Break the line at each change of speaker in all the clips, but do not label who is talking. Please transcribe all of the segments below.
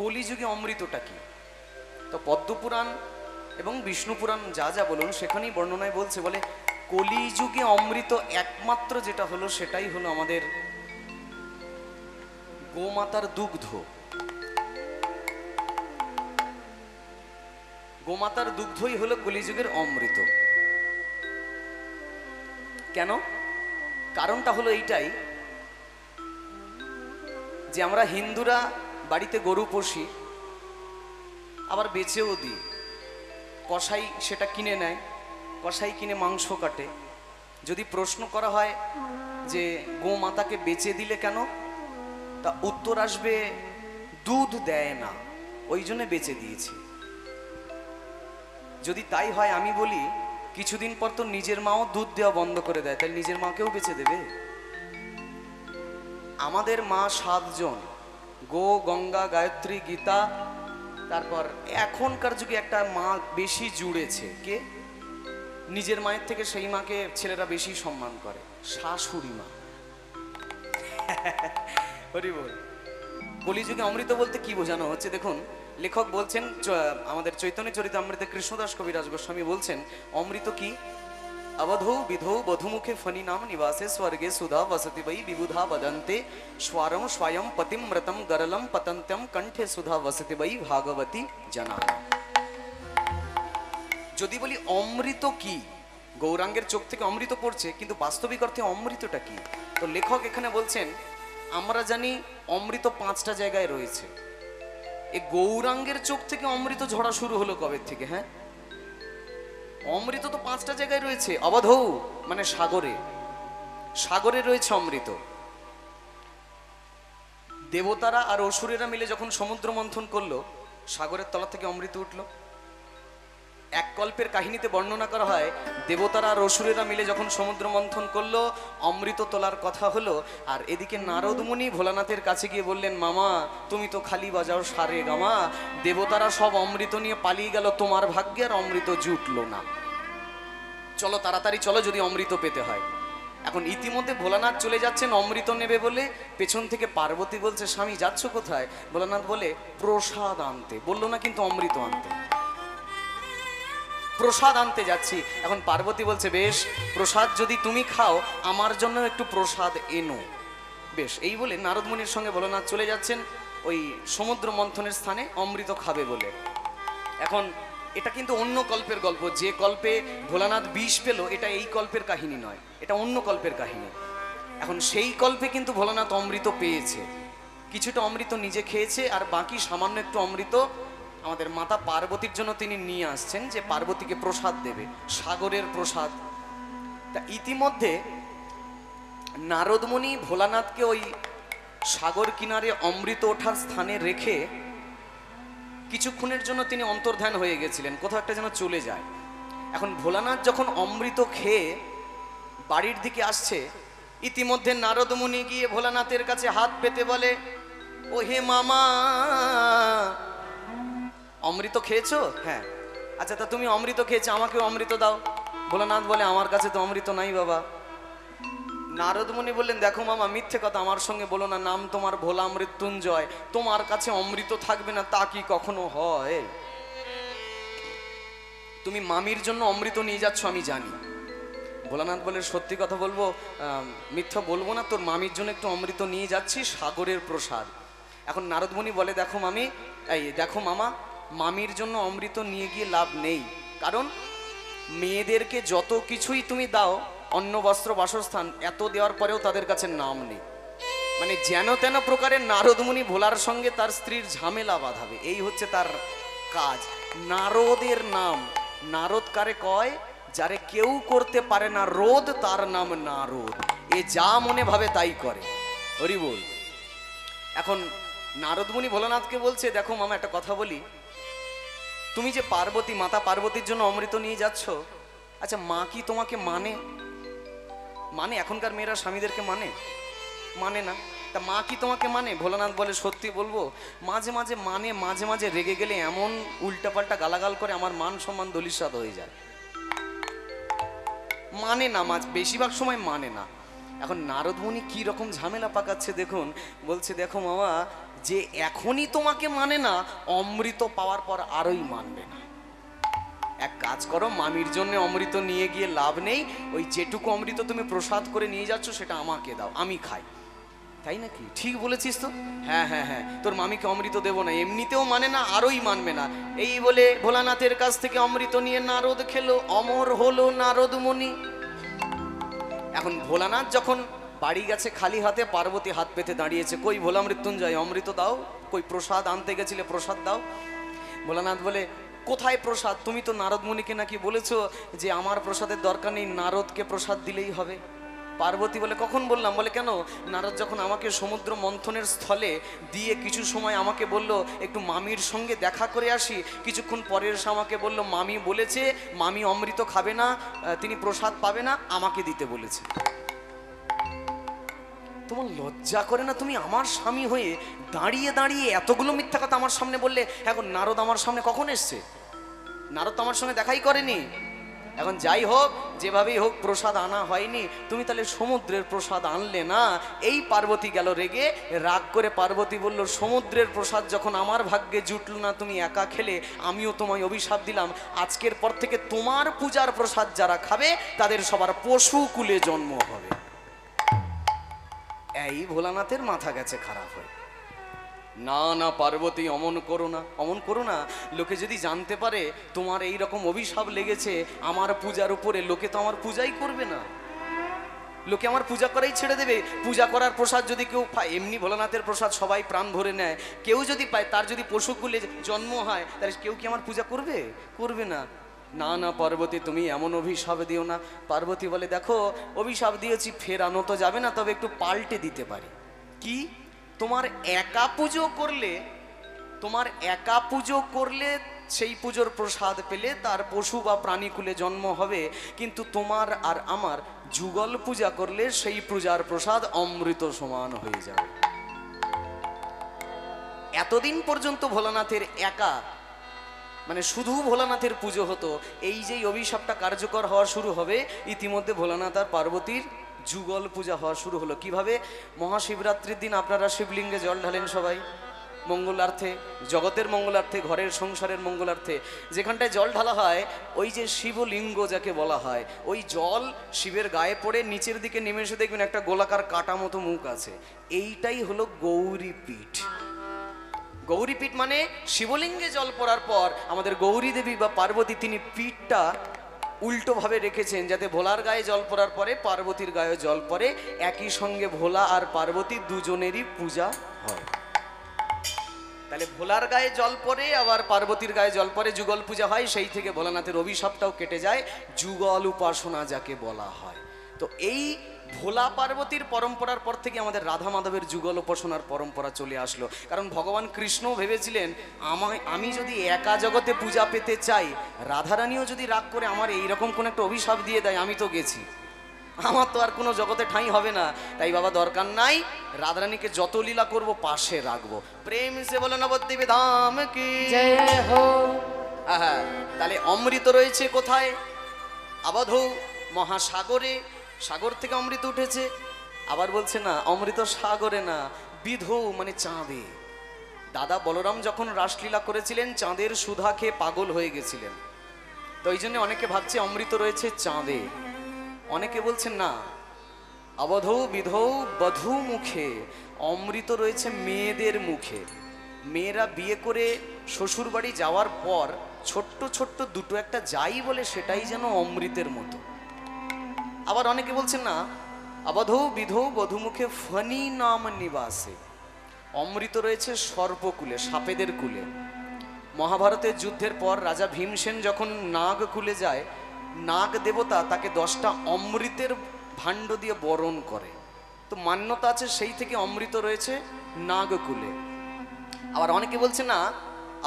কলিযুগে অমৃতটা কি? তো পদ্মপুরাণ এবং বিষ্ণু পুরাণ যা যা বলুন সেখানেই বর্ণনায় বলছে, বলে কলিযুগে অমৃত একমাত্র যেটা হলো সেটাই হলো আমাদের গোমাতার দুগ্ধ। গোমাতার দুগ্ধই হলো কলিযুগের অমৃত। কেন? কারণটা হলো এইটাই যে আমরা হিন্দুরা বাড়িতে গরু পুষি, আবার বেচেও দিই। কসাই সেটা কিনে নেয়, কসাই কিনে মাংস কাটে। যদি প্রশ্ন করা হয় যে গোমাতাকে বেচে দিলে কেন, তা উত্তর আসবে দুধ দেয় না, ওই জন্য বেচে দিয়েছি। যদি তাই হয় আমি বলি কিছুদিন পর তো নিজের মাও দুধ দেওয়া বন্ধ করে দেয়, তাই নিজের মাকেও বেচে দেবে? আমাদের মা 7 জন, গো, গঙ্গা, গায়ত্রী, গীতা। তারপর এখনকার যুগে একটা মা বেশি জুড়েছে, কে? নিজের মায়ের থেকে সেই মাকে ছেলেরা বেশি সম্মান করে, শাশুড়ি মা। হরি বল। কলিযুগে অমৃত বলতে কি বোঝানো হচ্ছে দেখুন, লেখক বলছেন, আমাদের চৈতন্য চরিতামৃতে কৃষ্ণদাস কবিরাজ গোস্বামী বলছেন অমৃত কি? अवधौ विधौ बधुमुखे फनी नाम निवासे स्वर्गे सुधा वसति वै विबुधा वदन्ते स्वारम स्वयं पतिमृतम गरलम पतंत्यम कंठे सुधा वसति वै भागवती जना। যদি বলি অমৃত কি, গৌরাঙ্গের চোখ থেকে অমৃত পড়ছে, কিন্তু বাস্তবিক অর্থে অমৃতটা কি? তো লেখক এখানে বলছেন আমরা জানি অমৃত 5টা জায়গায় রয়েছে। এই গৌরাঙ্গের চোখ থেকে অমৃত ঝরা শুরু হলো কবে থেকে? হ্যাঁ, অমৃত তো 5টা জায়গায় রয়েছে। অবধৌ মানে সাগরে, সাগরে রয়েছে অমৃত। দেবতারা আর অসুরেরা মিলে যখন সমুদ্র মন্থন করলো, সাগরের তলা থেকে অমৃত উঠলো। এক কল্পের কাহিনীতে বর্ণনা করা হয় দেবতারা আর অসুরেরা মিলে যখন সমুদ্র মন্থন করলো, অমৃত তোলার কথা হলো। আর এদিকে নারদ মুনি ভোলানাথের কাছে গিয়ে বললেন, মামা তুমি তো খালি বাজাও সারে গামা, দেবতারা সব অমৃত নিয়ে পালিয়ে গেল, তোমার ভাগ্যে আর অমৃত জুটলো না, চলো তাড়াতাড়ি চলো যদি অমৃত পেতে হয়। এখন ইতিমধ্যে ভোলানাথ চলে যাচ্ছেন অমৃত নেবে বলে, পেছন থেকে পার্বতী বলছে, স্বামী যাচ্ছ কোথায়? ভোলানাথ বলে, প্রসাদ আনতে। বললো না কিন্তু অমৃত আনতে, প্রসাদ আনতে যাচ্ছি। এখন পার্বতী বলছে, বেশ, প্রসাদ যদি তুমি খাও আমার জন্য একটু প্রসাদ এনো। বেশ, এই বলে নারদ মুনির সঙ্গে ভোলানাথ চলে যাচ্ছেন ওই সমুদ্র মন্থনের স্থানে অমৃত খাবে বলে। এখন এটা কিন্তু অন্য কল্পের গল্প। যে কল্পে ভোলানাথ বিষ পেল, এটা এই কল্পের কাহিনী নয়, এটা অন্য কল্পের কাহিনী। এখন সেই কল্পে কিন্তু ভোলানাথ অমৃত পেয়েছে, কিছুটা অমৃত নিজে খেয়েছে, আর বাকি সামান্য একটু অমৃত আমাদের মাতা পার্বতীর জন্য তিনি নিয়ে আসছেন, যে পার্বতীকে প্রসাদ দেবে, সাগরের প্রসাদ। তা ইতিমধ্যে নারদমণি ভোলানাথকে ওই সাগর কিনারে অমৃত ওঠার স্থানে রেখে কিছুক্ষণের জন্য তিনি অন্তর্ধান হয়ে গেছিলেন, কোথাও একটা যেন চলে যায়। এখন ভোলানাথ যখন অমৃত খেয়ে বাড়ির দিকে আসছে, ইতিমধ্যে নারদমণি গিয়ে ভোলানাথের কাছে হাত পেতে বলে, ও হে মামা, অমৃত খেয়েছো? হ্যাঁ। আচ্ছা, তা তুমি অমৃত খেয়েছো, আমাকেও অমৃত দাও। ভোলানাথ বলে, আমার কাছে তো অমৃত নাই বাবা। নারদমণি বললেন, দেখো মামা, মিথ্যে কথা আমার সঙ্গে বলো না, নাম তোমার ভোলা মৃত্যুঞ্জয়, তোমার কাছে অমৃত থাকবে না তা কি কখনো হয়? তুমি মামির জন্য অমৃত নিয়ে যাচ্ছ আমি জানি। ভোলানাথ বলে, সত্যি কথা বলবো, মিথ্যা বলবো না, তোর মামির জন্য একটু অমৃত নিয়ে যাচ্ছি, সাগরের প্রসাদ। এখন নারদমণি বলে, দেখো মামি, এই দেখো মামা, মামির জন্য অমৃত নিয়ে গিয়ে লাভ নেই। কারণ মেয়েদেরকে যত কিছুই তুমি দাও, অন্ন বস্ত্র বাসস্থান, এত দেওয়ার পরেও তাদের কাছে নাম নেই। মানে যেন তেন প্রকারের নারদমণি ভোলার সঙ্গে তার স্ত্রীর ঝামেলা বাঁধাবে, এই হচ্ছে তার কাজ। নারদের নাম, নারদ কারে কয়? যারে কেউ করতে পারে না রোদ, তার নাম নারদ। এ যা মনে ভাবে তাই করে। হরি বল। এখন নারদমণি ভোলানাথকে বলছে, দেখো মামা, একটা কথা বলি, তুমি যে পার্বতী, মাতা পার্বতীর জন্য অমৃত নিয়ে যাচ্ছ, আচ্ছা মা কি তোমাকে মানে? মানে এখনকার মেয়েরা স্বামীদেরকে মানে না। তা মা কি তোমাকে মানে? ভোলানাথ বলে, সত্যি বলবো, মাঝে মাঝে মানে, মাঝে মাঝে রেগে গেলে এমন উল্টাপাল্টা গালাগাল করে আমার মান সম্মান দলিসাৎ হয়ে যায়। মানে না, বেশিরভাগ সময় মানে না। এখন নারদমণি কি রকম ঝামেলা পাকাচ্ছে দেখুন। বলছে, দেখো মামা, যে এখনই তোমাকে মানে না, অমৃত পাওয়ার পর আরোই মানবে না। এক কাজ করো, মামির জন্য অমৃত নিয়ে গিয়ে লাভ নেই, ওই যেটুকু অমৃত তুমি প্রসাদ করে নিয়ে যাচ্ছ সেটা আমাকে দাও, আমি খাই। তাই নাকি? ঠিক বলেছিস তো। হ্যাঁ হ্যাঁ হ্যাঁ, তোর মামিকে অমৃত দেবো না, এমনিতেও মানে না, আরোই মানবে না। এই বলে ভোলানাথের কাছ থেকে অমৃত নিয়ে নারদ খেলো, অমর হলো নারদ মুনি। এখন ভোলানাথ যখন বাড়ি গেছে খালি হাতে, পার্বতী হাত পেতে দাঁড়িয়েছে, কই ভোলা মৃত্যুঞ্জয় অমৃত দাও, কই প্রসাদ আনতে গেছিলে প্রসাদ দাও। ভোলানাথ বলে, কোথায় প্রসাদ? তুমি তো নারদ মুনিকে নাকি বলেছো যে আমার প্রসাদের দরকার নেই, নারদকে প্রসাদ দিলেই হবে। পার্বতী বলে, কখন বললাম? বলে, কেন, নারদ যখন আমাকে সমুদ্র মন্থনের স্থলে দিয়ে কিছু সময় আমাকে বলল একটু মামির সঙ্গে দেখা করে আসি, কিছুক্ষণ পরে এসে আমাকে বলল মামি বলেছে মামি অমৃত খাবে না, তিনি প্রসাদ পাবে না, আমাকে দিতে বলেছে। তোমার লজ্জা করে না? তুমি আমার স্বামী হয়ে দাঁড়িয়ে দাঁড়িয়ে এতগুলো মিথ্যা কথা আমার সামনে বললে। এখন নারদ আমার সামনে কখন এসছে? নারদ তো আমার সঙ্গে দেখাই করেনি। এখন যাই হোক, যেভাবেই হোক প্রসাদ আনা হয়নি, তুমি তাহলে সমুদ্রের প্রসাদ আনলে না। এই পার্বতী গেল রেগে, রাগ করে পার্বতী বলল, সমুদ্রের প্রসাদ যখন আমার ভাগ্যে জুটল না, তুমি একা খেলে, আমিও তোমায় অভিশাপ দিলাম, আজকের পর থেকে তোমার পূজার প্রসাদ যারা খাবে তাদের সবার পশু কুলে জন্ম হবে। এই ভোলানাথের মাথা গেছে খারাপ হয়ে। না না পার্বতী, অমন করো না, অমন করো না। লোকে যদি জানতে পারে তোমার এই রকম অভিশাপ লেগেছে আমার পূজার উপরে, লোকে তো আমার পূজাই করবে না, লোকে আমার পূজা করাই ছেড়ে দেবে। পূজা করার প্রসাদ যদি কেউ পায়, এমনি ভোলানাথের প্রসাদ সবাই প্রাণ ভরে নেয়, কেউ যদি পায়, তার যদি পশুকুলে জন্ম হয়, তাহলে কেউ কি আমার পূজা করবে? করবে না। না না পার্বতী, তুমি এমন অভিশাপ দিও না। পার্বতী বলে, দেখো অভিশাপ দিয়েছি, ফেরানো তো যাবে না, তবে একটু পাল্টে দিতে পারি। কি? তোমার একা পুজো করলে, তোমার একা পুজো করলে সেই পুজোর প্রসাদ পেলে তার পশু বা প্রাণীকুলে জন্ম হবে, কিন্তু তোমার আর আমার যুগল পূজা করলে সেই পূজার প্রসাদ অমৃত সমান হয়ে যাবে। এতদিন পর্যন্ত ভোলানাথের একা, মানে শুধু ভোলানাথের পুজো হতো। এই যে অভিশাপটা কার্যকর হওয়া শুরু হবে, ইতিমধ্যে ভোলানাথ আর পার্বতীর যুগল পূজা হওয়া শুরু হলো। কিভাবে? মহাশিবরাত্রির দিন আপনারা শিবলিঙ্গে জল ঢালেন সবাই মঙ্গলার্থে, জগতের মঙ্গলার্থে, ঘরের সংসারের মঙ্গলার্থে। যেখানটায় জল ঢালা হয়, ওই যে শিবলিঙ্গ যাকে বলা হয়, ওই জল শিবের গায়ে পড়ে নিচের দিকে নেমে এসে দেখবেন একটা গোলাকার কাটা মতো মুখ আছে। এইটাই হলো গৌরীপীঠ। গৌরীপীঠ মানে শিবলিঙ্গে জল পড়ার পর আমাদের গৌরী দেবী বা পার্বতী, তিনি পিঠটা উল্টোভাবে রেখেছেন, যাতে ভোলার গায়ে জল পড়ার পরে পার্বতীর গায়ে জল পড়ে, একই সঙ্গে ভোলা আর পার্বতী দুজনেরই পূজা হয়। তাহলে ভোলার গায়ে জল পড়ে আবার পার্বতীর গায়ে জল পড়ে, যুগল পূজা হয়। সেই থেকে ভোলানাথের অভিশাপটাও কেটে যায়, যুগল উপাসনা যাকে বলা হয়। তো এই ভোলা পার্বতীর পরম্পরার পর থেকে আমাদের রাধা মাধবের যুগল উপাসনার পরম্পরা চলে আসলো। কারণ ভগবান কৃষ্ণ ভেবেছিলেন, আমি যদি একা জগতে পূজা পেতে চাই, রাধারানীও যদি রাগ করে আমার এইরকম কোন একটা অভিশাপ দিয়ে দেয়, আমি তো গেছি, আমার তো আর কোনো জগতে ঠাঁই হবে না। তাই বাবা দরকার নাই, রাধারানীকে যত লীলা করব পাশে রাখবো। প্রেম সে বলো নবদ্বীপে ধাম কি জয় হো। হ্যাঁ, তাহলে অমৃত রয়েছে কোথায়? আবধ মহাসাগরে, সাগর থেকে অমৃত উঠেছে। আবার বলছে না অমৃত সাগরে না, বিধৌ মানে চাঁদে। দাদা বলরাম যখন রাসলীলা করেছিলেন, চাঁদের সুধা খেয়ে পাগল হয়ে গেছিলেন। তো এই জন্য অনেকে ভাবছে অমৃত রয়েছে চাঁদে। অনেকে বলছেন না, অবধৌ বিধৌ বধূ মুখে, অমৃত রয়েছে মেয়েদের মুখে। মেয়েরা বিয়ে করে শ্বশুর বাড়ি যাওয়ার পর ছোট্ট ছোট্ট দুটো একটা যাই বলে, সেটাই যেন অমৃতের মতো। আবার অনেকে বলছেন না, অবধৌ বিধৌ বধূমুখে ফণি নাম নিবাসে, অমৃত রয়েছে সর্পকুলে, সাপেদের কুলে। মহাভারতের যুদ্ধের পর রাজা ভীমসেন যখন নাগ কুলে যায়, নাগ দেবতা তাকে 10টা অমৃতের ভাণ্ড দিয়ে বরণ করে। তো মান্যতা আছে, সেই থেকে অমৃত রয়েছে নাগকুলে। আবার অনেকে বলছে না,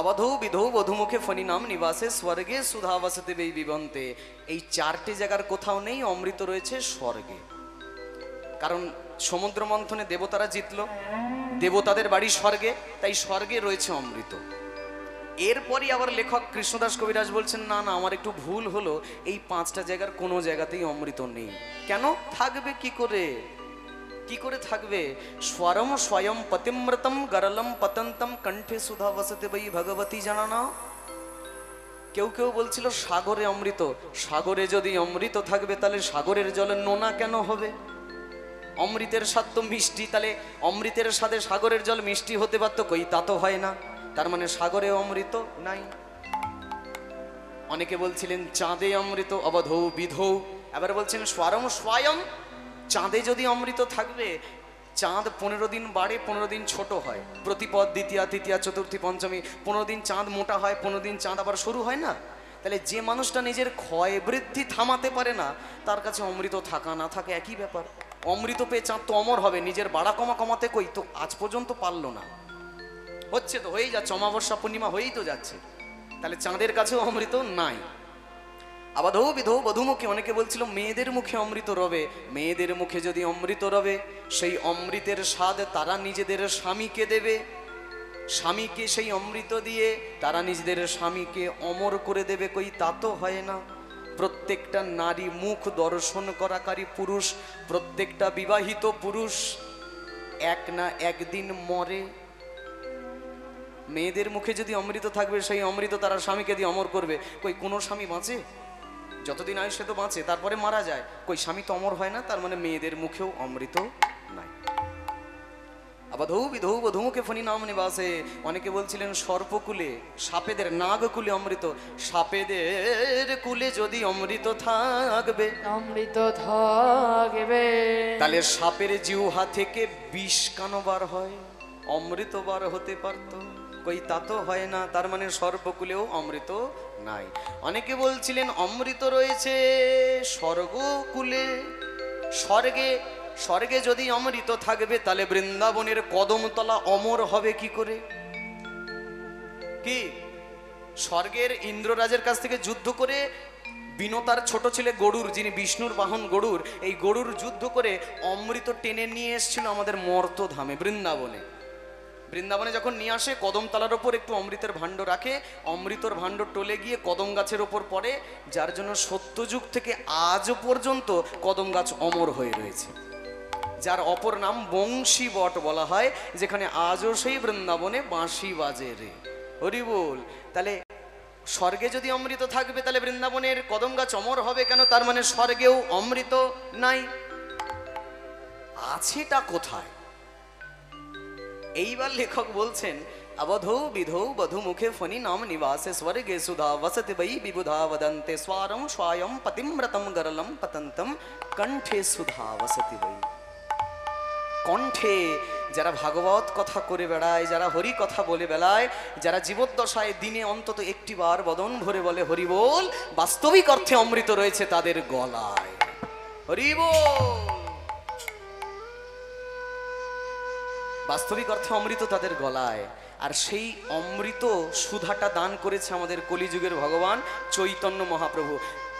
অবধৌ বিধৌ বধূমুখে ফণি নাম নিবাসে স্বর্গে সুধাবসতে বেই বিবন্তে, এই 4টে জায়গার কোথাও নেই, অমৃত রয়েছে স্বর্গে। কারণ সমুদ্র মন্থনে দেবতারা জিতলো, দেবতাদের বাড়ি স্বর্গে, তাই স্বর্গে রয়েছে অমৃত। এরপরই আবার লেখক কৃষ্ণদাস কবিরাজ বলছেন, না না আমার একটু ভুল হলো, এই 5টা জায়গার কোনো জায়গাতেই অমৃত নেই। কেন থাকবে কি করে? কি করে থাকবে? স্বরম স্বয়ং পতিমৃতম গরলম পতন্তম কণ্ঠে সুধা বসতে বৈ ভগবতী জানানা। কেউ কেউ বলছিল সাগরে অমৃত। সাগরে যদি অমৃত থাকবে তাহলে সাগরের জল নোনা কেন হবে? অমৃতের স্বাদ তো মিষ্টি, তাহলে অমৃতের স্বাদে সাগরের জল মিষ্টি হতে পারতো, কই তা তো হয় না। তার মানে সাগরে অমৃত নাই। অনেকে বলছিলেন চাঁদে অমৃত, অবধৌ বিধৌ। এবার বলছেন স্বরম স্বয়ং, চাঁদে যদি অমৃত থাকবে, চাঁদ 15 দিন বাড়ে, 15 দিন ছোট হয়। প্রতিপদ, দ্বিতীয়া, তৃতীয়া, চতুর্থী, পঞ্চমী, 15 দিন চাঁদ মোটা হয়, 15 দিন চাঁদ আবার সরু হয় না? তাহলে যে মানুষটা নিজের ক্ষয় বৃদ্ধি থামাতে পারে না, তার কাছে অমৃত থাকা না থাকে একই ব্যাপার। অমৃত পেয়ে চাঁদ তো অমর হবে, নিজের বাড়া কমা কমাতে কই তো আজ পর্যন্ত পারলো না। হচ্ছে তো, হয়েই যাচ্ছে, অমাবস্যা পূর্ণিমা হয়েই তো যাচ্ছে। তাহলে চাঁদের কাছেও অমৃত নাই। আবাধৌ বিধৌ বধূমুখে, অনেকে বলছিল মেয়েদের মুখে অমৃত রবে। মেয়েদের মুখে যদি অমৃত রবে, সেই অমৃতের স্বাদ তারা নিজেদের স্বামীকে দেবে। স্বামীকে সেই অমৃত দিয়ে তারা নিজেদের স্বামীকে অমর করে দেবে, কই তা তো হয় না। প্রত্যেকটা নারী মুখ দর্শন করাকারী পুরুষ, প্রত্যেকটা বিবাহিত পুরুষ এক না একদিন মরে। মেয়েদের মুখে যদি অমৃত থাকবে, সেই অমৃত তারা স্বামীকে দিয়ে অমর করবে। কই কোনো স্বামী বাঁচে? যতদিন আয়ুষ্যে তো বাঁচে, তারপরে মারা যায়। কই স্বামী তো অমর হয় না, তার মানে মেয়েদের মুখেও অমৃত নাই। আবাধৌ বিধৌ বধূমুখে ফণি নাম নিবাসে। অনেকে বলছিলেন সর্পকুলে, সাপেদের, নাগকুলে অমৃত। সাপেদের কুলে যদি অমৃত থাকবে,
অমৃত থাকবে,
তাহলে সাপের জিহ্বা থেকে বিষ কেন বার হয়? অমৃত বার হতে পারত, কই তা তো হয় না। তার মানে সর্পকুলেও অমৃত নাই। অনেকে বলছিলেন অমৃত রয়েছে স্বর্গকুলে। স্বর্গে, স্বর্গে যদি অমৃত থাকবে, তাহলে বৃন্দাবনের কদমতলা অমর হবে কি করে? কি স্বর্গের ইন্দ্ররাজের কাছ থেকে যুদ্ধ করে বিনতার ছোট ছেলে গরুর, যিনি বিষ্ণুর বাহন গরুর, এই গরুর যুদ্ধ করে অমৃত টেনে নিয়ে এসেছিল আমাদের মর্তধামে বৃন্দাবনে। বৃন্দাবনে যখন নিয়ে আসে, কদমতলার ওপর একটু অমৃতের ভাণ্ড রাখে। অমৃতর ভাণ্ড টলে গিয়ে কদম গাছের ওপর পড়ে, যার জন্য সত্যযুগ থেকে আজ পর্যন্ত কদম গাছ অমর হয়ে রয়েছে, যার অপর নাম বংশী বট বলা হয়, যেখানে আজও সেই বৃন্দাবনে বাঁশি বাজে রে হরি বল। তাহলে স্বর্গে যদি অমৃত থাকবে, তাহলে বৃন্দাবনের কদম গাছ অমর হবে কেন? তার মানে স্বর্গেও অমৃত নাই। আছেটা কোথায়? এইবার লেখক বলছেন अवधौ विधौ वधुमुखे फनि नाम निवासे स्वर्गे सुधा वसति वै विबुधा वदन्ते स्वारं स्वायं पतिम्रतं गरलं पतन्तं कंठे सुधा वसति वै। কণ্ঠে যারা ভাগবত কথা করে বেড়ায়, যারা হরি কথা বলে বেড়ায়, যারা জীবদ্দশায় দিনে অন্তত একটিবার বদন ভরে বলে হরি বল, বাস্তবিক অর্থে অমৃত রয়েছে তাদের গলায়। হরি বল, বাস্তবিক অর্থে অমৃত তাদের গলায়। আর সেই অমৃত সুধাটা দান করেছে আমাদের কলিযুগের ভগবান চৈতন্য মহাপ্রভু।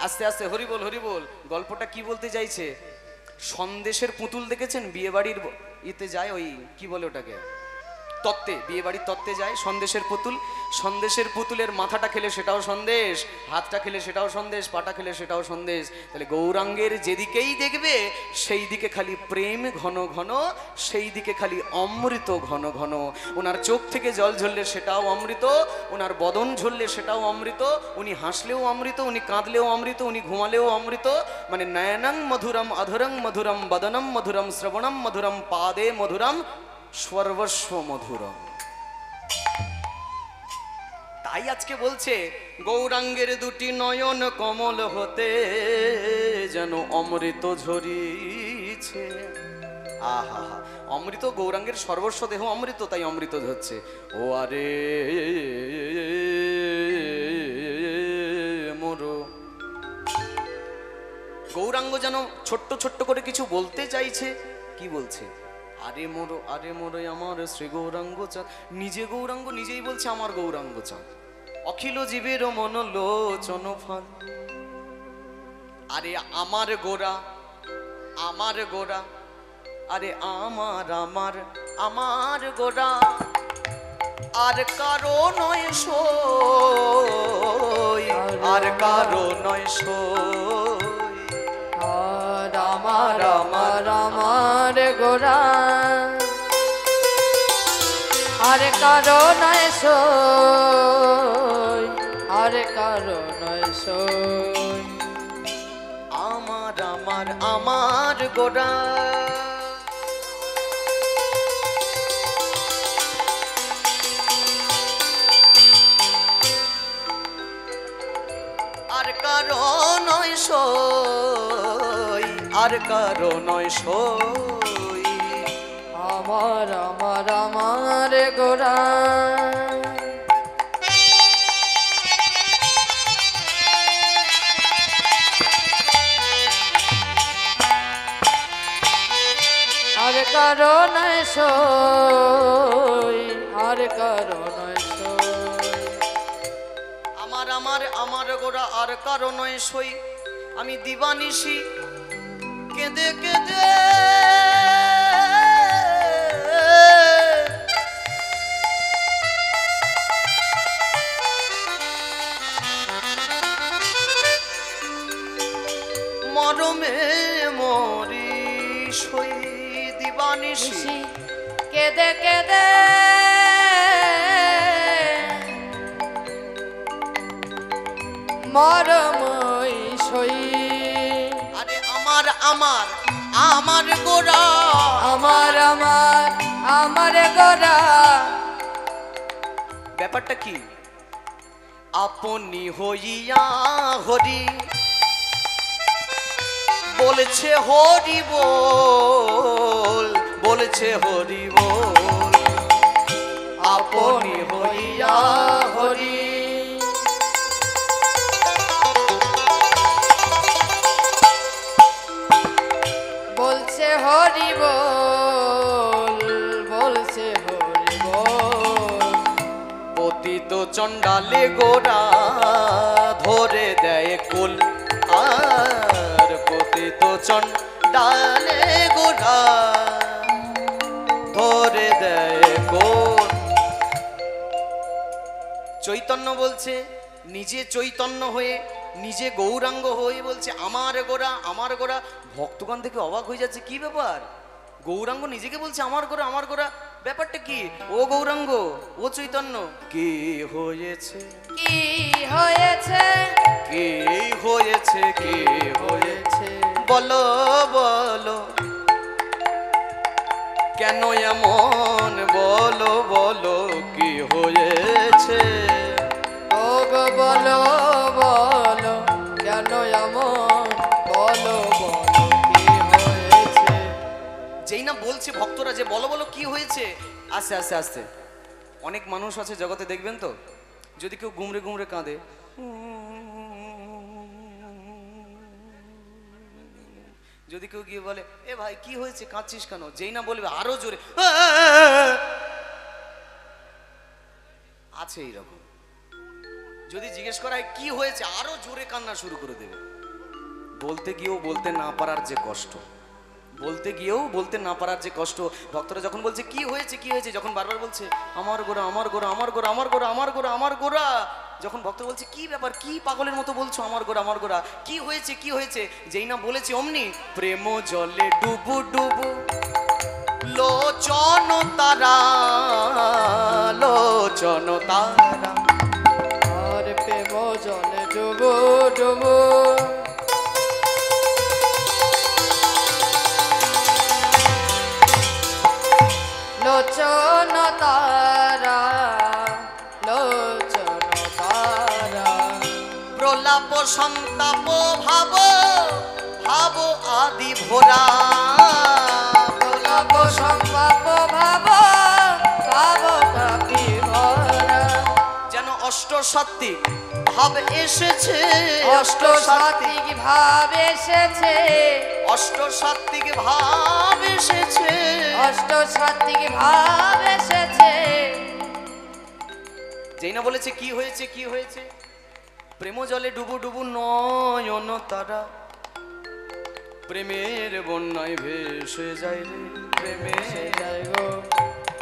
আস্তে আস্তে হরি বল হরি বল। গল্পটা কি বলতে চাইছে? সন্দেশের পুতুল দেখেছেন? বিয়ে বাড়ির ইতে যায়, ওই কি বলে ওটাকে, তত্ত্বে, বিয়ে বাড়ির তত্ত্বে যায় সন্দেশের পুতুল। সন্দেশের পুতুলের মাথাটা খেলে সেটাও সন্দেশ, হাতটা খেলে সেটাও সন্দেশ, পাটা খেলে সেটাও সন্দেশ। তাহলে গৌরাঙ্গের যেদিকেই দেখবে সেই দিকে খালি প্রেম ঘন ঘন, সেই দিকে খালি অমৃত ঘন ঘন। ওনার চোখ থেকে জল ঝরলে সেটাও অমৃত, ওনার বদন ঝরলে সেটাও অমৃত, উনি হাসলেও অমৃত, উনি কাঁদলেও অমৃত, উনি ঘুমালেও অমৃত। মানে নয়নং মধুরম অধরং মধুরম বদনম মধুরম শ্রবণম মধুরম পাদে মধুরম সর্বস্ব মধুরম। তাই আজকে বলছে গৌরাঙ্গের দুটি নয়ন কমল হতে যেন অমৃত ঝরিছে। আহা, অমৃত গৌরাঙ্গের সর্বস্ব দেহ অমৃত, তাই অমৃত ঝরছে। ও আরে মোরো, গৌরাঙ্গ যেন ছোট্ট ছোট্ট করে কিছু বলতে চাইছে। কি বলছে? আরে মোরো আমার শ্রী গৌরাঙ্গ চাঁদ। নিজে গৌরাঙ্গ নিজেই বলছে আমার গৌরাঙ্গ চাঁদ, অখিল জীবের মন লোচন ফান। আরে আমার গোরা, আমার গোরা, আরে আমার আমার আমার গোরা, আর কারো নয় সই, আর কারো নয় সই,
আর আমার আমার আমার আমার গোরা আর কারো নয় সই আর কারো নয় সই
আমার আমার আমার গোরা আর কারো নয় সই আর কারো নয় সই
আমার আমার আমার গোরা আর কারো নয় সই আর কারো নয় সই
আমার আমার আমার গোরা আর কারো নয় সই আমি দিবানিশি কেঁদে কেঁদে মরমে মরি সই দিবানিশি
নিশি কেঁদে কেঁদে মরমই সই
আরে আমার আমার আমার গোরা
আমার আমার আমার গোরা
ব্যাপারটা কি আপনি হইয়া হরি বলছে হরি বল বলছে হরি বল আপনি হইয়া হরি
বলছে হরি বল বলছে হরি বল
পতিত চণ্ডালে গোরা ধরে দেয় কুল আর পতিত চণ্ডালে গোরা ধরে দেয় কুল চৈতন্য বলছে নিজে চৈতন্য হয়ে নিজে গৌরাঙ্গ হয়ে বলছে আমার গোরা আমার গোরা ভক্তগণ থেকে অবাক হয়ে যাচ্ছে কি ব্যাপার গৌরাঙ্গ নিজেকে বলছে আমার গোরা আমার গোরা ব্যাপারটা কি ও গৌরাঙ্গ ও চৈতন্য কি হয়েছে
কি হয়েছে
কি হয়েছে কি হয়েছে বলো বলো কেন এমন বলো বলো কি হয়েছে
ও গো বলো বলো কেন এমন বলো বলো কি হয়েছে
যেই না বলছে ভক্তরা যে বলো বলো কি হয়েছে আস্তে আস্তে আস্তে অনেক মানুষ আছে জগতে দেখবেন তো যদি কেউ গুমরে গুমরে কাঁদে যদি কেউ গিয়ে বলে এ ভাই কি হয়েছে কাঁদছিস কেন যেই না বলবে আরো জোরে আছে এইরকম যদি জিজ্ঞেস করা হয় কি হয়েছে আরো জোরে কান্না শুরু করে দেবে বলতে গিয়েও বলতে না পারার যে কষ্ট বলতে গিয়েও বলতে না পারার যে কষ্ট ভক্তরা যখন বলছে কি হয়েছে যখন বারবার বলছে আমার গোরা আমার গোরা আমার গোরা আমার গোরা আমার গোরা আমার গোরা যখন ভক্ত বলছে কি ব্যাপার কি পাগলের মতো বলছো আমার গোরা কি হয়েছে যেই না বলেছে অমনি প্রেম জলে ডুবু ডুবু লোচন তারা
আর প্রেম জলে ডুবো ডুবো লোচন তারা লোচন তারা
প্রলাপ সন্তাপ ভাব ভাব আদি ভোরা
প্রলাপ সম্পাপ ভাব ভাব কাপি ভরা
যেন অষ্টসাত্ত্বিক ভাব এসেছে
অষ্টসাত্ত্বিক ভাব এসেছে
অষ্টসাত্ত্বিক ভাব এসেছে
অষ্টসাত্ত্বিক ভাব এসেছে
যেই না বলেছে কি হয়েছে প্রেম জলে ডুবু ডুবু নয়ন তারা প্রেমের বন্যায় ভেসে যায় রে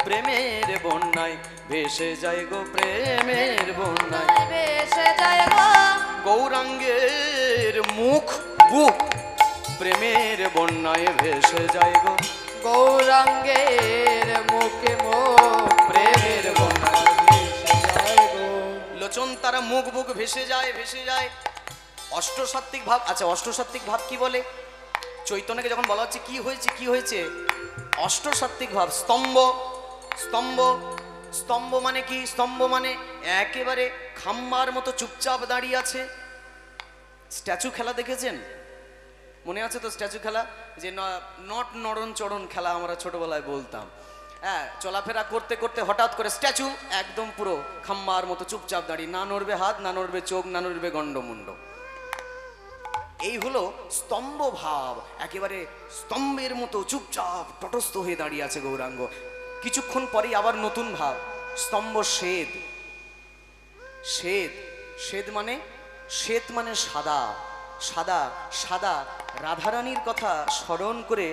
প্রেমের বন্যায় ভেসে যায় গো প্রেমের বন্যায়
ভেসে যায় গো
গৌরাঙ্গের মুখ বুক প্রেমের বন্যায় ভেসে যায় গো।
গৌরাঙ্গের মুখে মুখ প্রেমের বন্যায় ভেসে যায় গো।
লোচন তারা মুখ মুখ ভেসে যায় ভেসে যায়। অষ্টসাত্ত্বিক ভাব, আচ্ছা অষ্টসাত্ত্বিক ভাব কি বলে? চৈতন্যকে যখন বলা হচ্ছে কি হয়েছে কি হয়েছে, অষ্টসাত্ত্বিক ভাব স্তম্ভ। স্তম্ভ স্তম্ভ মানে কি? স্তম্ভ মানে একেবারে খাম্বার মতো চুপচাপ দাঁড়িয়ে আছে। স্ট্যাচু খেলা দেখেছেন? মনে আছে তো স্ট্যাচু খেলা? যে নট নড়ন চড়ন খেলা আমরা ছোটবেলায় বলতাম। হ্যাঁ, চলাফেরা করতে করতে হঠাৎ করে স্ট্যাচু একদম পুরো খাম্বার মতো চুপচাপ দাঁড়িয়ে, না নড়বে হাত, না নড়বে চোখ, না নড়বে গণ্ডমুণ্ড। এই হলো স্তম্ভ ভাব, একেবারে স্তম্ভের মতো চুপচাপ তটস্থ হয়ে দাঁড়িয়ে আছে গৌরাঙ্গ। কিছুক্ষণ পরেই আবার নতুন ভাব, স্তম্ভ শ্বেত। শ্বেত, শ্বেত মানে, শ্বেত মানে সাদা। সাদা সাদা রাধারানীর কথা স্মরণ করে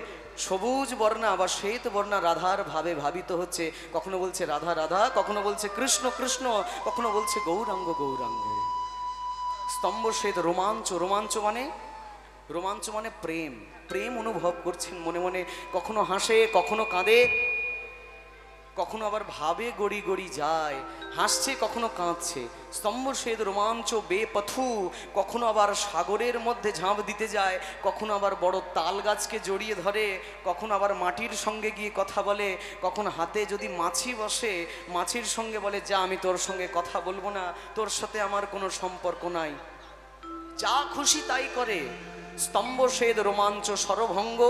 সবুজ বর্ণা বা শ্বেত বর্ণা রাধার ভাবে ভাবিত হচ্ছে। কখনো বলছে রাধা রাধা, কখনো বলছে কৃষ্ণ কৃষ্ণ, কখনো বলছে গৌরাঙ্গ গৌরাঙ্গ। স্তম্ভ শ্বেত রোমাঞ্চ। রোমাঞ্চ মানে, রোমাঞ্চ মানে প্রেম। প্রেম অনুভব করছেন মনে মনে, কখনো হাসে কখনো কাঁদে, কখনো আবার ভাবে গড়ি গড়ি যায়, হাসছে কখনো কাঁদছে। স্তম্ভ শ্বেত রোমাঞ্চ বেপথু, কখনো আবার সাগরের মধ্যে ঝাঁপ দিতে যায়, কখনো আবার বড় তাল গাছকে জড়িয়ে ধরে, কখনো আবার মাটির সঙ্গে গিয়ে কথা বলে, কখনো হাতে যদি মাছি বসে মাছির সঙ্গে বলে যা আমি তোর সঙ্গে কথা বলবো না, তোর সাথে আমার কোনো সম্পর্ক নাই। যা খুশি তাই করে। স্তম্ভ শ্বেত রোমাঞ্চ সরভঙ্গ।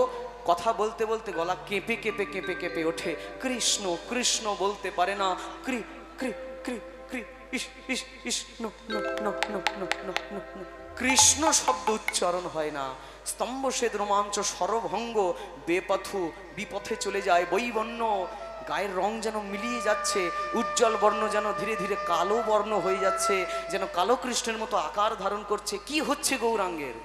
কথা বলতে বলতে গলা কেঁপে কেঁপে কেঁপে কেঁপে ওঠে। কৃষ্ণ কৃষ্ণ বলতে পারে না, কৃ কৃ কৃ কৃ ইস ইস ইস no no no no no no no no, Krishna শব্দ উচ্চারণ হয় না। স্তম্ভ শ্বেত রোমাঞ্চ সরভঙ্গ বেপথু, বিপথে চলে যায়। বৈবন্য, গায়ের রং যেন মিলিয়ে যাচ্ছে, উজ্জ্বল বর্ণ যেন ধীরে ধীরে কালো বর্ণ হয়ে যাচ্ছে, যেন কালো কৃষ্ণের মতো আকার ধারণ করছে। কি হচ্ছে গৌরাঙ্গের?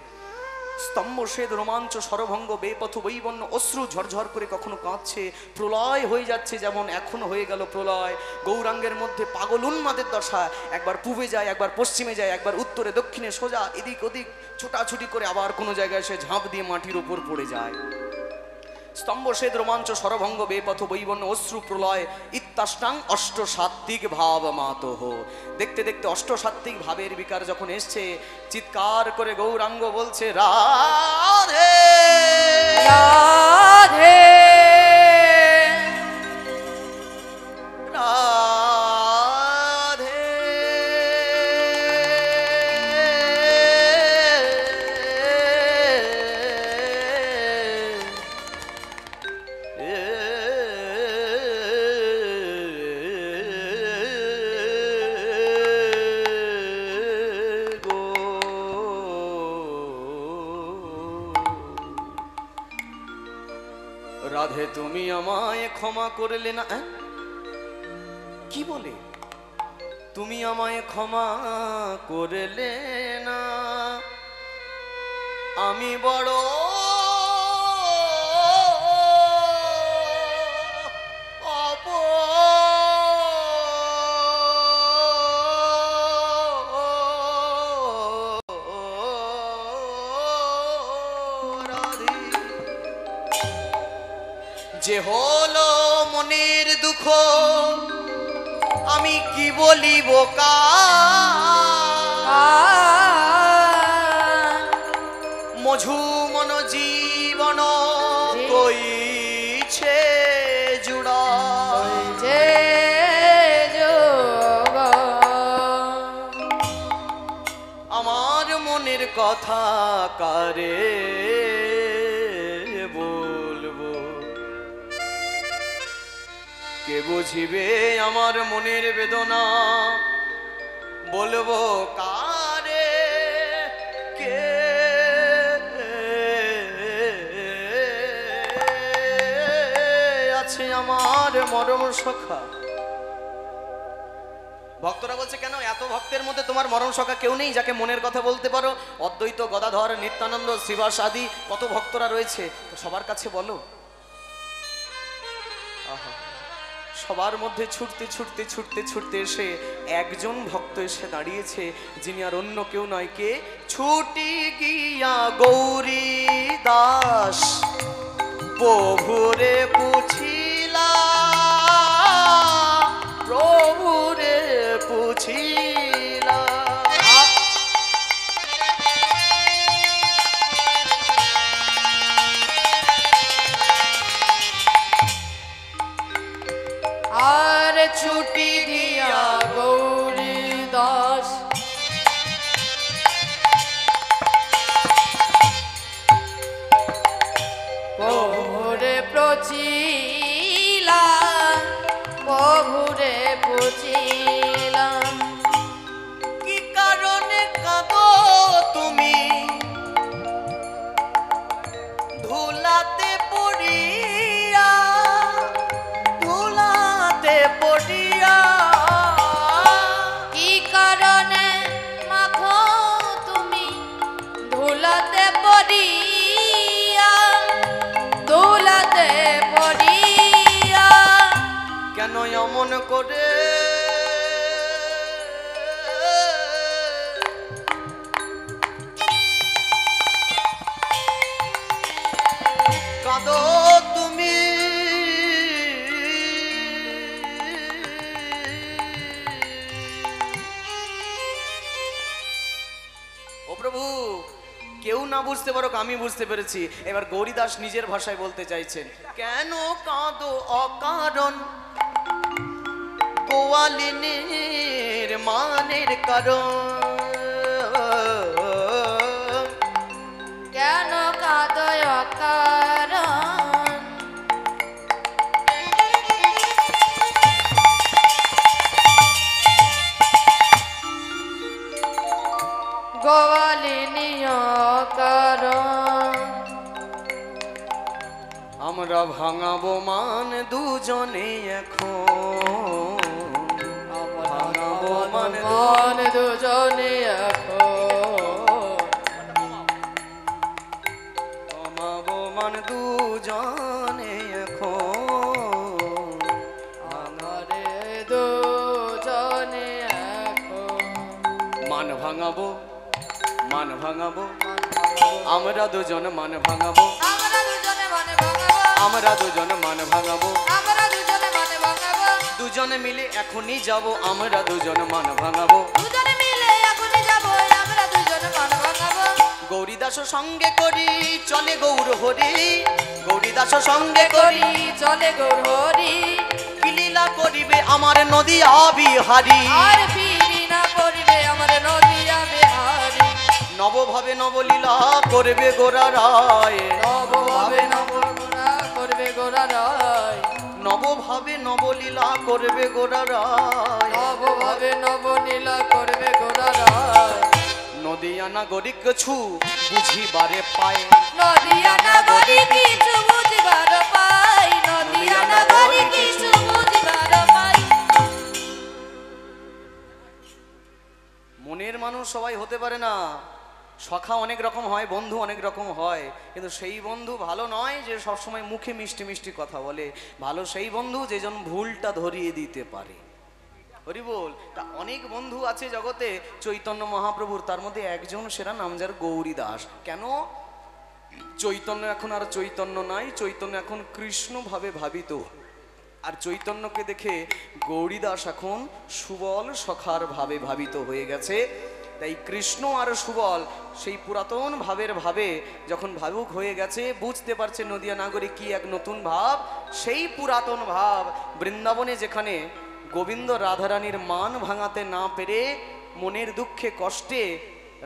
স্তম্ভ শ্বেত রোমাঞ্চ সরভঙ্গ বেপথু বৈবন্য, অশ্রু ঝরঝর করে কখনো কাঁদছে, প্রলয় হয়ে যাচ্ছে যেমন এখন হয়ে গেল প্রলয়। গৌরাঙ্গের মধ্যে পাগল উন্মাদের দশা, একবার পূবে যায় একবার পশ্চিমে যায়, একবার উত্তরে দক্ষিণে সোজা এদিক ওদিক ছোটাছুটি করে আবার কোনো জায়গায় সে ঝাঁপ দিয়ে মাটির উপর পড়ে যায়। স্তম্ভ শ্বেত রোমাঞ্চ সরভঙ্গ বেপথ বৈবন্য অশ্রু প্রলয় ইত্যাষ্টাং অষ্টসাত্ত্বিক ভাব মাতঃ। দেখতে দেখতে অষ্টসাত্ত্বিক ভাবের বিকার যখন এসছে, চিৎকার করে গৌরাঙ্গ বলছে রাধে
রাধে
রাধে রাধে তুমি আমায় ক্ষমা করলে না। কি বলে? তুমি আমায় ক্ষমা করলে না, আমি বড় যে হলো মনের দুঃখ, আমি কি বলিব মঝু মন জীবন কইছে জুড়া, আমার মনের কথা কারে বলবো, কে বুঝিবে আমার মনের বেদনা, বলবো কারে, কে আছে আমার মরম সখা। ভক্তরা বলছে কেন এত ভক্তের মধ্যে তোমার মরম সখা কেউ নেই যাকে মনের কথা বলতে পারো? অদ্বৈত গদাধর নিত্যানন্দ শ্রীবাস আদি কত ভক্তরা রয়েছে, তো সবার কাছে বলো। আহা, সবার মধ্যে ছুটতে ছুটতে ছুটতে ছুটতে এসে একজন ভক্ত এসে দাঁড়িয়েছে, যিনি আর অন্য কেউ নয়, কে? ছুটি গিয়া গৌরী দাস প্রভুরে পুছিলা, প্রভুরে পুছিলা।
আর ছুটি দিয়া গৌরী দাস প্রভুরে প্রচিলা, প্রভুরে পুছিলা।
কি কারণে কাঁদো তুমি ধুলাতে পড়িয়া, ধুলাতে পড়িয়া?
কি কারণে মাখো তুমি ধুলাতে পড়িয়া, ধুলাতে পড়িয়া?
কেন এমন করে কাঁদো তুমি? ও প্রভু, কেউ না বুঝতে পারো, আমি বুঝতে পেরেছি। এবার গৌরীদাস নিজের ভাষায় বলতে চাইছেন, কেন কাঁদো অকারণ গোয়ালিনীর মানের কারণ?
কেন কাঁদয় অকারণ? গোয়ালিনী অকারণ।
আমরা ভাঙাবো মান দুজনে এখন, ভাঙাবো মান
মন দুজনে এখন,
ভাঙাবো মান দুজনে এখন,
আমারে দুজনে এখন।
মান ভাঙাবো, মান ভাঙাবো,
মন ভাঙাবো।
আমরা দুজন মান ভাঙাবো,
আমরা দুজনে মনে ভাঙাবো,
আমরা দুজন মান ভাঙাবো,
আমরা দুজনে মনে ভাঙাবো।
দুজনে মিলে এখনই যাব, আমরা দুজন মান ভাঙাবো।
দুজনে মিলে এখনই যাবো, আমরা দুজনে মনে ভাঙাবো।
গৌরীদাস সঙ্গে করি চলে গৌর হরি, গৌরীদাস সঙ্গে করি
চলে গৌর হরি।
কি লীলা করিবে আমার নদিয়া বিহারী,
আর ফিরি না করিবে আমার নদিয়া বিহারি।
নবভাবে নবলীলা করবে গোরা রায়,
নবভাবে নবগুণা করবে গোরা রায়।
নবভাবে নবলীলা করবে গোরা রায়।
নবভাবে নবনীলা করবে গোরা রায়।
নদিয়া নাগরিক কিছু বুঝিবারে পায়,
নদিয়া নাগরি কিছু বুঝিবার পাই, নদিয়া নাগরি কিছু বুঝিবার পাই।
মনের মানুষ সবাই হতে পারে না, সখা অনেক রকম হয়, বন্ধু অনেক রকম হয়, কিন্তু সেই বন্ধু ভালো নয় যে সবসময় মুখে মিষ্টি মিষ্টি কথা বলে। ভালো সেই বন্ধু যেজন ভুলটা ধরিয়ে দিতে পারে। হরি বল। তা অনেক বন্ধু আছে জগতে চৈতন্য মহাপ্রভুর, তার মধ্যে একজন সেরা নাম যার গৌরী দাস। কেন? চৈতন্য এখন আর চৈতন্য নাই, চৈতন্য এখন কৃষ্ণ ভাবে ভাবিত। আর চৈতন্যকে দেখে গৌরীদাস এখন সুবল সখার ভাবে ভাবিত হয়ে গেছে। তাই কৃষ্ণ আর সুবল সেই পুরাতন ভাবের ভাবে যখন ভাবুক হয়ে গেছে, বুঝতে পারছে নদিয়া নাগরিক কি এক নতুন ভাব। সেই পুরাতন ভাব বৃন্দাবনে যেখানে গোবিন্দ রাধারানীর মান ভাঙাতে না পেরে মনের দুঃখে কষ্টে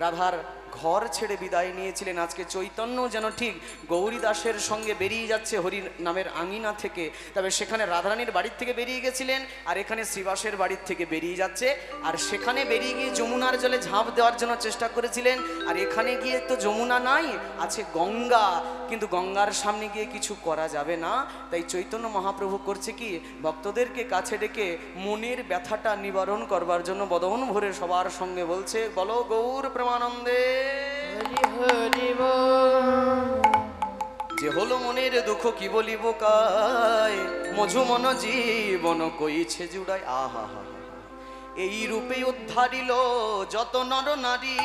রাধার ঘর ছেড়ে বিদায় নিয়েছিলেন, আজকে চৈতন্য যেন ঠিক গৌরীদাসের সঙ্গে বেরিয়ে যাচ্ছে হরি নামের আঙিনা থেকে। তবে সেখানে রাধারানীর বাড়ির থেকে বেরিয়ে গেছিলেন, আর এখানে শ্রীবাসের বাড়ির থেকে বেরিয়ে যাচ্ছে। আর সেখানে বেরিয়ে গিয়ে যমুনার জলে ঝাঁপ দেওয়ার জন্য চেষ্টা করেছিলেন, আর এখানে গিয়ে তো যমুনা নাই, আছে গঙ্গা, কিন্তু গঙ্গার সামনে গিয়ে কিছু করা যাবে না। তাই চৈতন্য মহাপ্রভু করছে কি, ভক্তদেরকে কাছে ডেকে মনের ব্যথাটা নিবারণ করবার জন্য বদন ভরে সবার সঙ্গে বলছে, বলো গৌর প্রেমানন্দে।
হরি হরি বল।
যে হলো মনের দুঃখ কি বলিব কায়, মঝু মন জীবন কইছে জুড়াই। আহা হা, এই রূপে উদ্ধারিল যত নর নারী,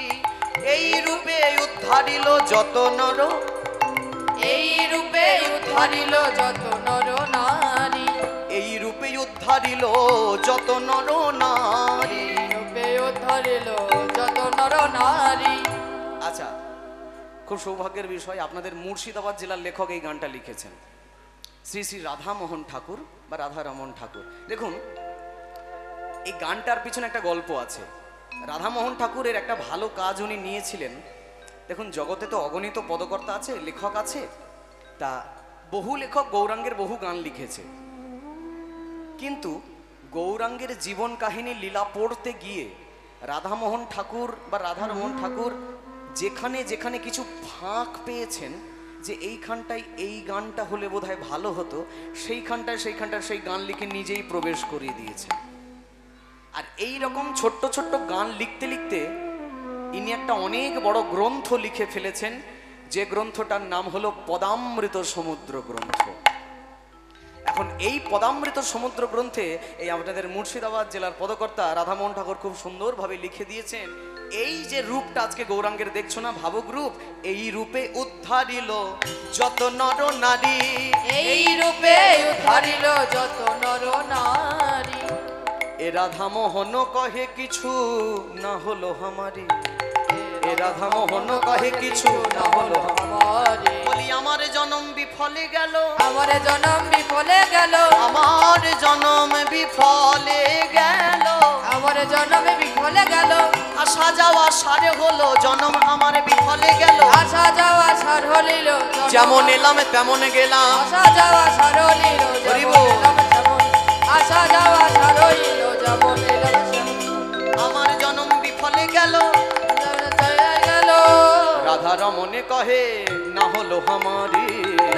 এই রূপে উদ্ধারিল যত নর,
এই রূপে উদ্ধারিল যত নর নারী,
এই রূপে উদ্ধারিল যত নর নারী।
এই রূপে উদ্ধারিল যত নর নারী।
আচ্ছা, খুব সৌভাগ্যের বিষয়, আপনাদের মুর্শিদাবাদ জেলার লেখক এই গানটা লিখেছেন, শ্রী শ্রী রাধামোহন ঠাকুর বা রাধারমন ঠাকুর। দেখুন, এই গানটার পিছনে একটা গল্প আছে। রাধামোহন ঠাকুরের একটা ভালো কাজ উনি নিয়েছিলেন। দেখুন, জগতে তো অগণিত পদকর্তা আছে, লেখক আছে, তা বহু লেখক গৌরাঙ্গের বহু গান লিখেছে, কিন্তু গৌরাঙ্গের জীবন কাহিনী লীলা পড়তে গিয়ে রাধামোহন ঠাকুর বা রাধারমন ঠাকুর যেখানে যেখানে কিছু ফাঁক পেয়েছেন, যে এইখানটায় এই গানটা হলে বোধহয় ভালো হতো, সেইখানটায় সেই গান লিখে নিজেই প্রবেশ করিয়ে দিয়েছেন। আর এই রকম ছোট্ট ছোট্ট গান লিখতে লিখতে ইনি একটা অনেক বড় গ্রন্থ লিখে ফেলেছেন, যে গ্রন্থটার নাম হলো পদামৃত সমুদ্র গ্রন্থ। এখন এই পদামৃত সমুদ্র গ্রন্থে এই আপনাদের মুর্শিদাবাদ জেলার পদকর্তা রাধামোহন ঠাকুর খুব সুন্দরভাবে লিখে দিয়েছেন, এই যে রূপটা আজকে গৌরাঙ্গের দেখছো না, ভাবুক রূপ, এই রূপে উদ্ধারিল যত নর নারী,
এই রূপে উদ্ধারিল যত নর নারী।
এ রাধামোহন কহে কিছু না হলো আমারি, এ রাধামোহন কহে কিছু না হলো
আমারি।
বলি আমার জনম বিফলে গেল,
আমার জনম বিফলে গেল,
আমার জনম বিফলে গেল,
আমার জনম বিফলে গেল,
আসা যাওয়া সারে হলো জনম আমার বিফলে গেল,
আসা যাওয়া সার হলিল জনম।
যেমন এলাম তেমন গেলাম,
আসা যাওয়া সার হলিল
হরি
যেমন
বল।
এলাম তেমন, আসা যাওয়া সার হলিল যেমন এলাম তেমন।
আমার জনম বিফলে গেল,
চলে গেল
রাধা রমনে কহে না হলো আমারি,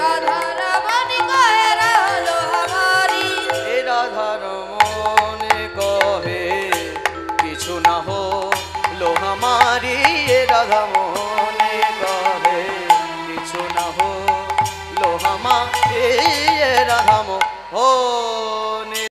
রাধা রমণী কহে না হলো আমারি।
এ রাধা রমনে কহে কিছু না হলো আমারি, এ রাধা মনে কহে কিছু না হলো আমারি।